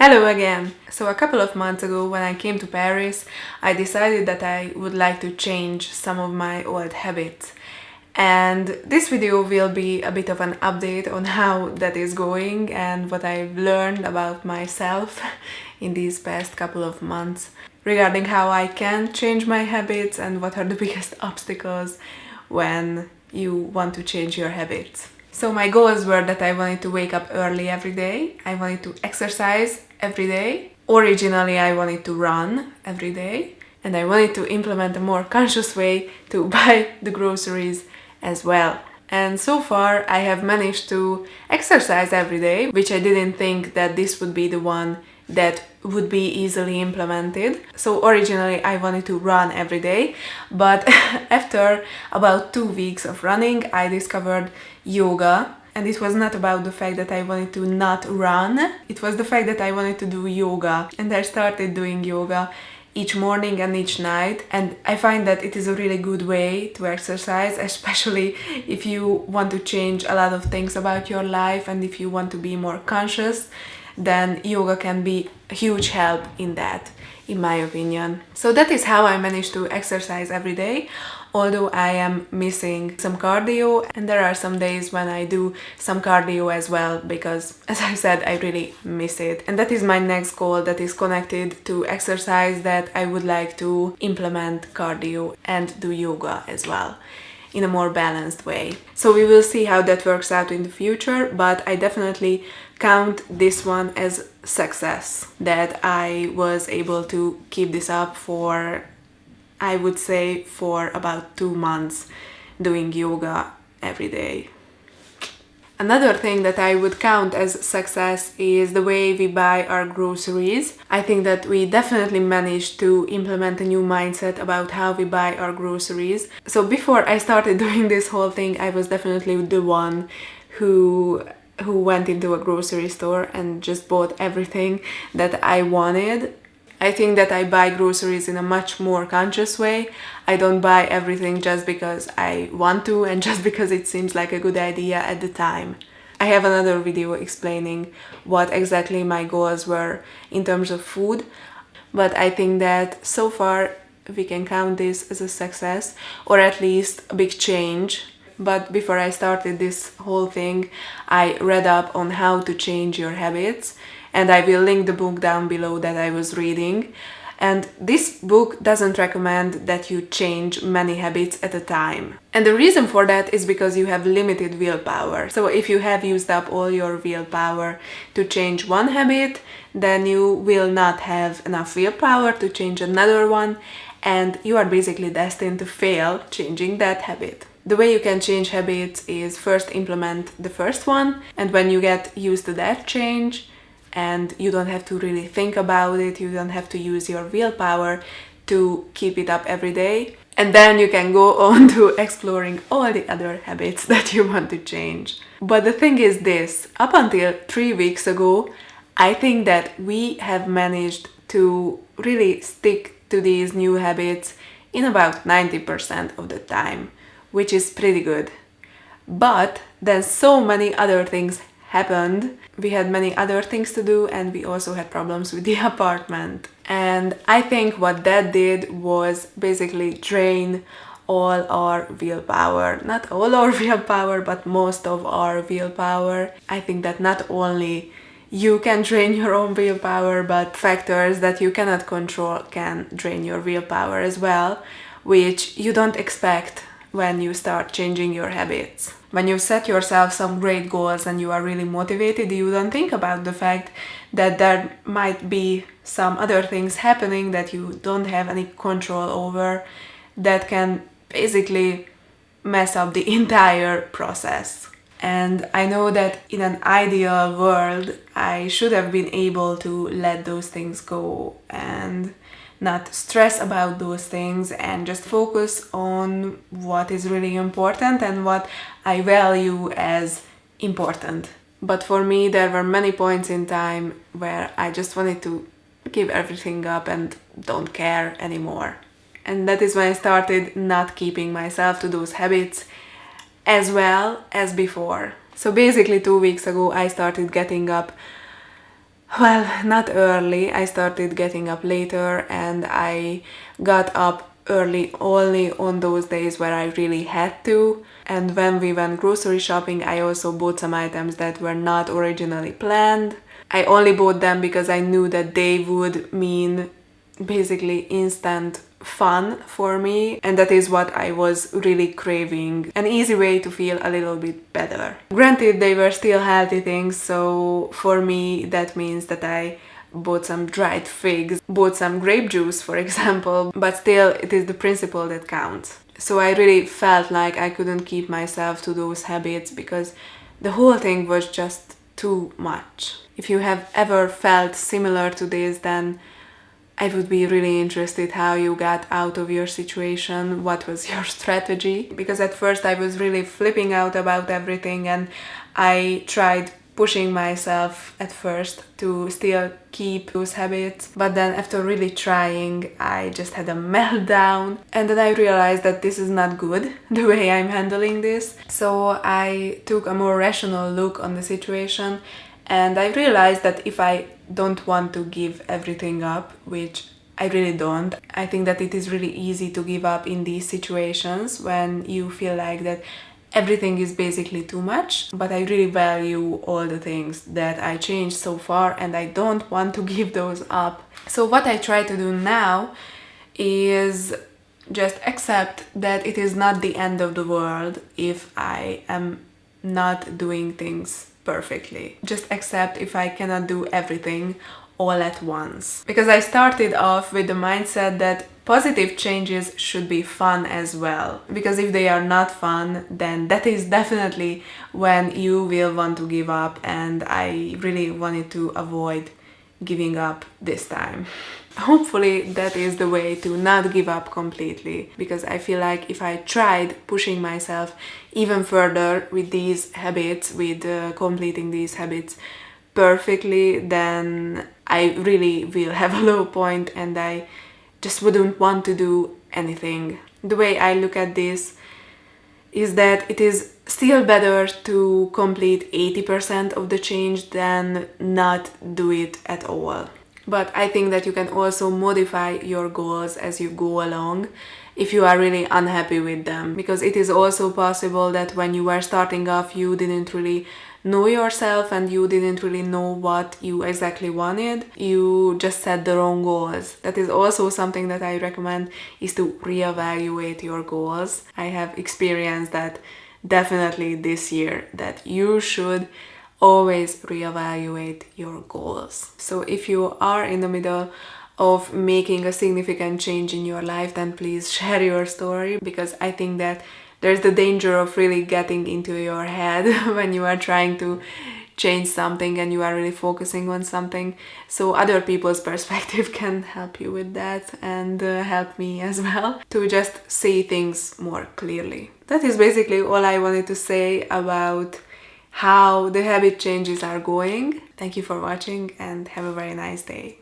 Hello again! So a couple of months ago when I came to Paris, I decided that I would like to change some of my old habits. And this video will be a bit of an update on how that is going and what I've learned about myself in these past couple of months regarding how I can change my habits and what are the biggest obstacles when you want to change your habits. So my goals were that I wanted to wake up early every day, I wanted to exercise every day. Originally I wanted to run every day, and I wanted to implement a more conscious way to buy the groceries as well. And so far I have managed to exercise every day, which I didn't think that this would be the one that would be easily implemented. So originally I wanted to run every day, but after about 2 weeks of running, I discovered yoga. And it was not about the fact that I wanted to not run, it was the fact that I wanted to do yoga. And I started doing yoga each morning and each night, and I find that it is a really good way to exercise, especially if you want to change a lot of things about your life and if you want to be more conscious, then yoga can be a huge help in that, in my opinion. So that is how I managed to exercise every day, although I am missing some cardio, and there are some days when I do some cardio as well because, as I said, I really miss it. And that is my next goal that is connected to exercise, that I would like to implement cardio and do yoga as well in a more balanced way. So we will see how that works out in the future, but I definitely count this one as success, that I was able to keep this up for, I would say, for about 2 months doing yoga every day. Another thing that I would count as success is the way we buy our groceries. I think that we definitely managed to implement a new mindset about how we buy our groceries. So before I started doing this whole thing, I was definitely the one who went into a grocery store and just bought everything that I wanted. I think that I buy groceries in a much more conscious way. I don't buy everything just because I want to and just because it seems like a good idea at the time. I have another video explaining what exactly my goals were in terms of food, but I think that so far we can count this as a success, or at least a big change. But before I started this whole thing, I read up on how to change your habits, and I will link the book down below that I was reading. And this book doesn't recommend that you change many habits at a time. And the reason for that is because you have limited willpower. So if you have used up all your willpower to change one habit, then you will not have enough willpower to change another one, and you are basically destined to fail changing that habit. The way you can change habits is first implement the first one, and when you get used to that change, and you don't have to really think about it, you don't have to use your willpower to keep it up every day, and then you can go on to exploring all the other habits that you want to change. But the thing is this, up until 3 weeks ago, I think that we have managed to really stick to these new habits in about 90% of the time, which is pretty good. But then so many other things happened. We had many other things to do, and we also had problems with the apartment. And I think what that did was basically drain all our willpower. Not all our willpower, but most of our willpower. I think that not only you can drain your own willpower, but factors that you cannot control can drain your willpower as well, which you don't expect when you start changing your habits. When you set yourself some great goals and you are really motivated, you don't think about the fact that there might be some other things happening that you don't have any control over that can basically mess up the entire process. And I know that in an ideal world, I should have been able to let those things go and not stress about those things and just focus on what is really important and what I value as important. But for me, there were many points in time where I just wanted to give everything up and don't care anymore. And that is when I started not keeping myself to those habits as well as before. So basically 2 weeks ago I started getting up Well, not early. I started getting up later and I got up early only on those days where I really had to. And when we went grocery shopping, I also bought some items that were not originally planned. I only bought them because I knew that they would mean basically instant fun for me, and that is what I was really craving, an easy way to feel a little bit better. Granted, they were still healthy things, so for me that means that I bought some dried figs, bought some grape juice for example, but still it is the principle that counts. So I really felt like I couldn't keep myself to those habits because the whole thing was just too much. If you have ever felt similar to this, then I would be really interested how you got out of your situation, what was your strategy, because at first I was really flipping out about everything and I tried pushing myself at first to still keep those habits, but then after really trying I just had a meltdown and then I realized that this is not good, the way I'm handling this. So I took a more rational look on the situation and I realized that if I don't want to give everything up, which I really don't, I think that it is really easy to give up in these situations when you feel like that everything is basically too much, but I really value all the things that I changed so far and I don't want to give those up. So what I try to do now is just accept that it is not the end of the world if I am not doing things perfectly. Just accept if I cannot do everything all at once. Because I started off with the mindset that positive changes should be fun as well. Because if they are not fun, then that is definitely when you will want to give up, and I really wanted to avoid giving up this time. Hopefully that is the way to not give up completely, because I feel like if I tried pushing myself even further with these habits, with completing these habits perfectly, then I really will have a low point and I just wouldn't want to do anything. The way I look at this is that it is still better to complete 80% of the change than not do it at all. But I think that you can also modify your goals as you go along if you are really unhappy with them. Because it is also possible that when you were starting off, you didn't really know yourself and you didn't really know what you exactly wanted. You just set the wrong goals. That is also something that I recommend, is to reevaluate your goals. I have experienced that definitely this year, that you should always reevaluate your goals. So if you are in the middle of making a significant change in your life, then please share your story, because I think that there's the danger of really getting into your head when you are trying to change something and you are really focusing on something. So other people's perspective can help you with that, and help me as well to just see things more clearly. That is basically all I wanted to say about how the habit changes are going. Thank you for watching and have a very nice day.